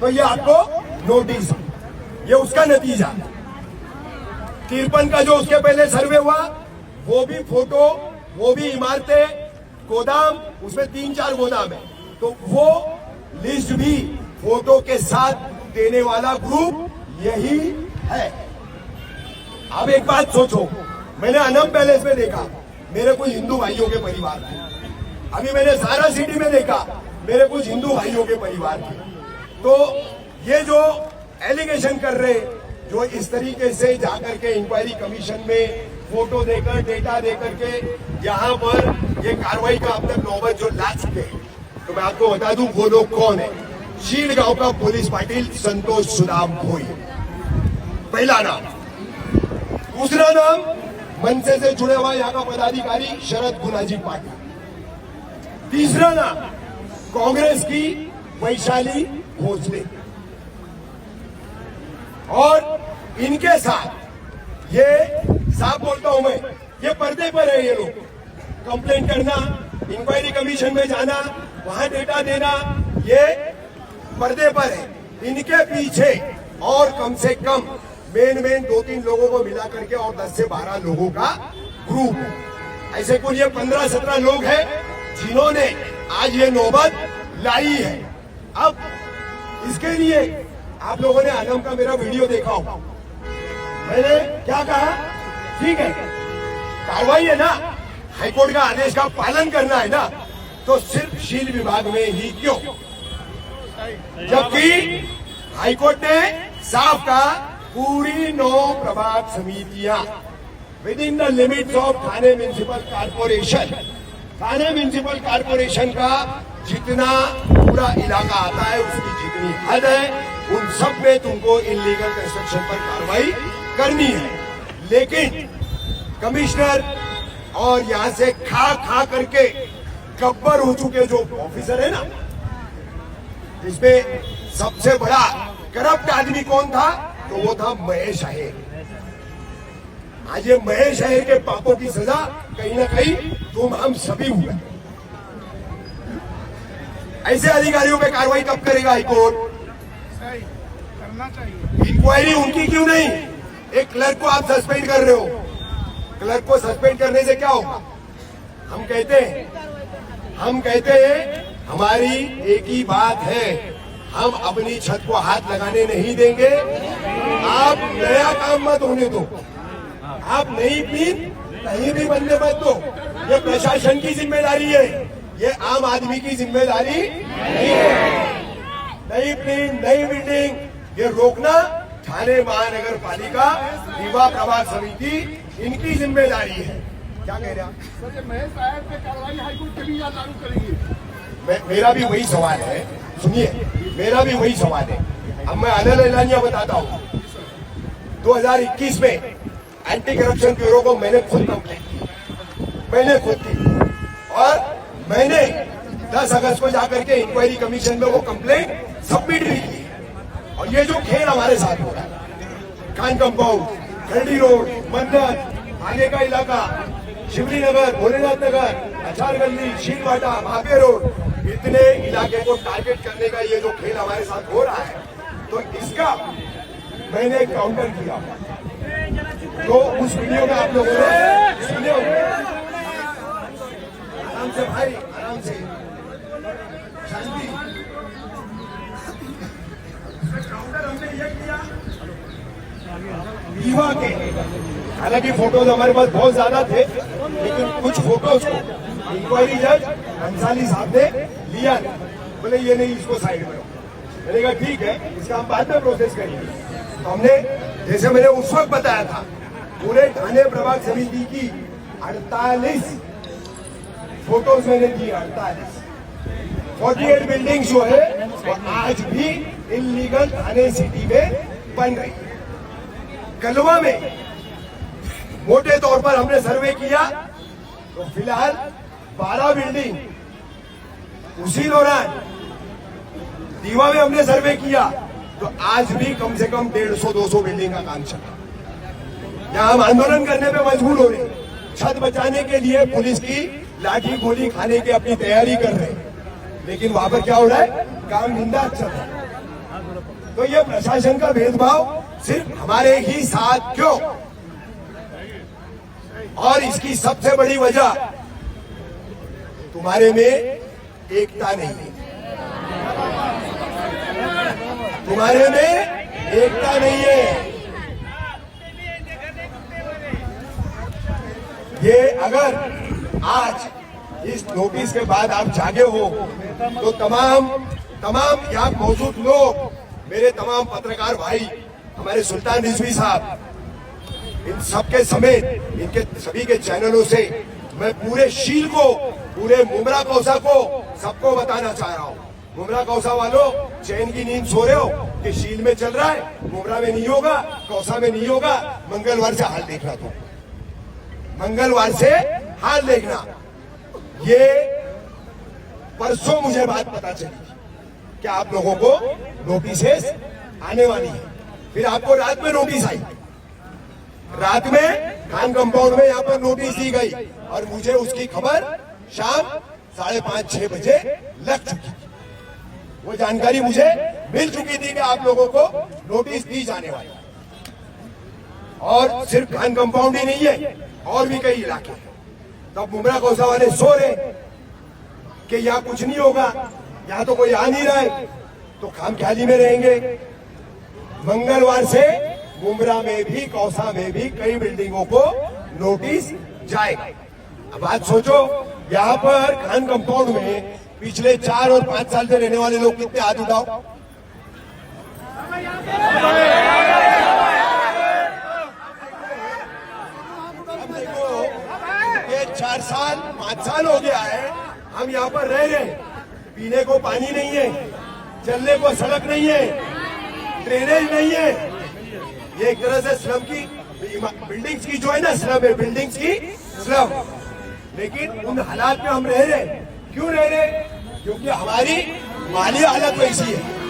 तो ये आपको नोटिस, ये उसका नतीजा। 53 का जो उसके पहले सर्वे हुआ, वो भी फोटो, वो भी इमारतें, गोदाम, उसमें 3-4 गोदाम है, तो वो लिस्ट भी फोटो के साथ देने वाला ग्रुप यही है। अब एक बात सोचो, मैंने अनम पैलेस में देखा, मेरे कुछ हिंदू भाइयों के परिवार थे। अभी मैंने सारा सिटी में देखा, मेरे कुछ हिंदू भाइयों के परिवार थे। तो ये जो एलिगेशन कर रहे, जो इस तरीके से जाकर के इंक्वायरी कमीशन में फोटो देकर, डेटा देकर के यहाँ पर ये कार्रवाई का अब तक नौबत जो ला चुके हैं, तो मैं आपको बता दूं वो लोग कौन है। शील गांव का पुलिस पाटिल संतोष सुदाम भोई, पहला नाम। दूसरा नाम मनसे से जुड़े हुआ यहाँ का पदाधिकारी शरद गुनाजी पाटिल। तीसरा नाम कांग्रेस की वैशाली भोसले। और इनके साथ ये साफ बोलता हूं मैं, ये पर्दे पर है। ये लोग कंप्लेंट करना, इंक्वायरी कमीशन में जाना, वहां डेटा देना, ये पर्दे पर है। इनके पीछे और कम से कम मेन 2-3 लोगों को मिला करके और 10 से 12 लोगों का ग्रुप है। ऐसे कुल ये 15-17 लोग हैं जिन्होंने आज ये नौबत लाई है। अब इसके लिए आप लोगों ने आलम का मेरा वीडियो देखा होगा। मैंने क्या कहा, ठीक है कार्रवाई है ना, हाईकोर्ट का आदेश का पालन करना है ना, तो सिर्फ शील विभाग में ही क्यों, जबकि हाईकोर्ट ने साफ कहा पूरी 9 प्रभाग समितियां with in the limits of Thane municipal corporation, Thane municipal corporation का जितना पूरा इलाका आता है, उसकी जितनी हद है, उन सब में तुमको इलीगल कंस्ट्रक्शन पर कार्रवाई करनी है। लेकिन कमिश्नर और यहां से खा करके गब्बर हो चुके जो ऑफिसर है ना, इसमें सबसे बड़ा करप्ट आदमी कौन था, तो वो था महेश अहीर। आज ये महेश अहीर के पापों की सजा कहीं ना कहीं तुम हम सभी हुए। ऐसे अधिकारियों पे कार्रवाई कब करेगा हाईकोर्ट? करना चाहिए। इंक्वायरी उनकी क्यों नहीं? एक क्लर्क को आप सस्पेंड कर रहे हो, क्लर्क को सस्पेंड करने से क्या होगा? हम कहते हैं हमारी एक ही बात है, हम अपनी छत को हाथ लगाने नहीं देंगे। आप नया काम मत होने दो, आप नई पीन कहीं भी बनने मत दो। ये प्रशासन की जिम्मेदारी है, ये आम आदमी की जिम्मेदारी नहीं है। नई प्लेन, नई बिल्डिंग ये रोकना थाने महानगर पालिका, रीवा प्रभाग समिति, इनकी जिम्मेदारी है। क्या कह रहे हैं सर? ये महेश अहीर पे कार्रवाई हाईकोर्ट के लिए लागू करेंगे? मेरा भी वही सवाल है, सुनिए, मेरा भी वही सवाल है। अब मैं अनल एलानिया बताता हूँ। 2021 में एंटी करप्शन ब्यूरो को मैंने खुद कंप्लेंट की, मैंने खुद की, और मैंने 10 अगस्त को जाकर के इंक्वायरी कमीशन में वो कंप्लेंट सबमिट भी की। और ये जो खेल हमारे साथ हो रहा है, खान कंपाउंड, खरडी रोड, मन्नत, आगे का इलाका, शिवली नगर, भोलेनाथ नगर, अचार गली, शीलवाटा, भागे रोड, इतने इलाके को टारगेट करने का ये जो खेल हमारे साथ हो रहा है, तो इसका मैंने काउंटर किया। तो उस वीडियो में आप लोगों ने सुने होंगे। आराम से भाई, आराम से, शांति। काउंटर हमने ये किया रीवा के, हालांकि फोटोज हमारे पास बहुत ज्यादा थे, लेकिन कुछ फोटोज को इंक्वायरी जज अंसारी साहब ने लिया, बोले ये नहीं, इसको साइड में रखो। मैंने कहा ठीक है, इसका हम बाद में प्रोसेस करेंगे। तो हमने, जैसे मैंने उस वक्त बताया था, पूरे थाने प्रभाग समिति की 48 फोटोज मैंने दिए, 48 बिल्डिंग जो है वो आज भी इलीगल थाने सिटी में बन रही है। कलवा में मोटे तौर पर हमने सर्वे किया तो फिलहाल 12 बिल्डिंग। उसी दौरान दीवा में हमने सर्वे किया तो आज भी कम से कम 150-200 बिल्डिंग का काम चला। यहां हम आंदोलन करने पे मजबूर हो रहे, छत बचाने के लिए पुलिस की लाठी गोली खाने की अपनी तैयारी कर रहे हैं, लेकिन वहां पर क्या हो रहा है, काम धंधा चल रहा है। तो ये प्रशासन का भेदभाव सिर्फ हमारे ही साथ क्यों? और इसकी सबसे बड़ी वजह तुम्हारे में एकता नहीं है, तुम्हारे में एकता नहीं है। ये अगर आज इस नोटिस के बाद आप जागे हो तो तमाम यहाँ मौजूद लोग, मेरे तमाम पत्रकार भाई, हमारे सुल्तान रिजवी साहब, इन सबके समेत इनके सभी के चैनलों से मैं पूरे शील को, पूरे मुमरा कौसा को सबको बताना चाह रहा हूँ। मुमरा कौसा वालों, चैन की नींद सो रहे हो कि शील में चल रहा है, मुमरा में नहीं होगा, कौसा में नहीं होगा। मंगलवार से हाल देखना, तो मंगलवार से हाल देखना। ये परसों मुझे बात पता चली कि आप लोगों को नोटिसेस आने वाली है। फिर आपको रात में नोटिस आई, रात में खान कंपाउंड में यहाँ पर नोटिस दी गई और मुझे उसकी खबर शाम 5:30-6 बजे लग चुकी थी। वो जानकारी मुझे मिल चुकी थी कि आप लोगों को नोटिस दी जाने वाली है। और सिर्फ खान कंपाउंड ही नहीं है, और भी कई इलाके हैं। तब मुमरा कौसा वाले सो रहे कि यहाँ कुछ नहीं होगा, यहाँ तो कोई आ नहीं रहा है, तो खामख्याली में रहेंगे। मंगलवार से मुमरा में भी, कौसा में भी कई बिल्डिंगों को नोटिस जाएगा। अब बात सोचो, यहाँ पर खान कंपाउंड में पिछले 4 और 5 साल से रहने वाले लोग कितने, हाथ उठाओ। अब देखो, ये 4 साल 5 साल हो गया है हम यहाँ पर रह रहे हैं। पीने को पानी नहीं है, चलने को सड़क नहीं है, ड्रेनेज नहीं है। ये एक तरह से स्लम की बिल्डिंग्स की जो है ना, स्लम है, बिल्डिंग्स की स्लम। लेकिन उन हालात में हम रह रहे, क्यों रह रहे? क्योंकि हमारी माली हालत वैसी है।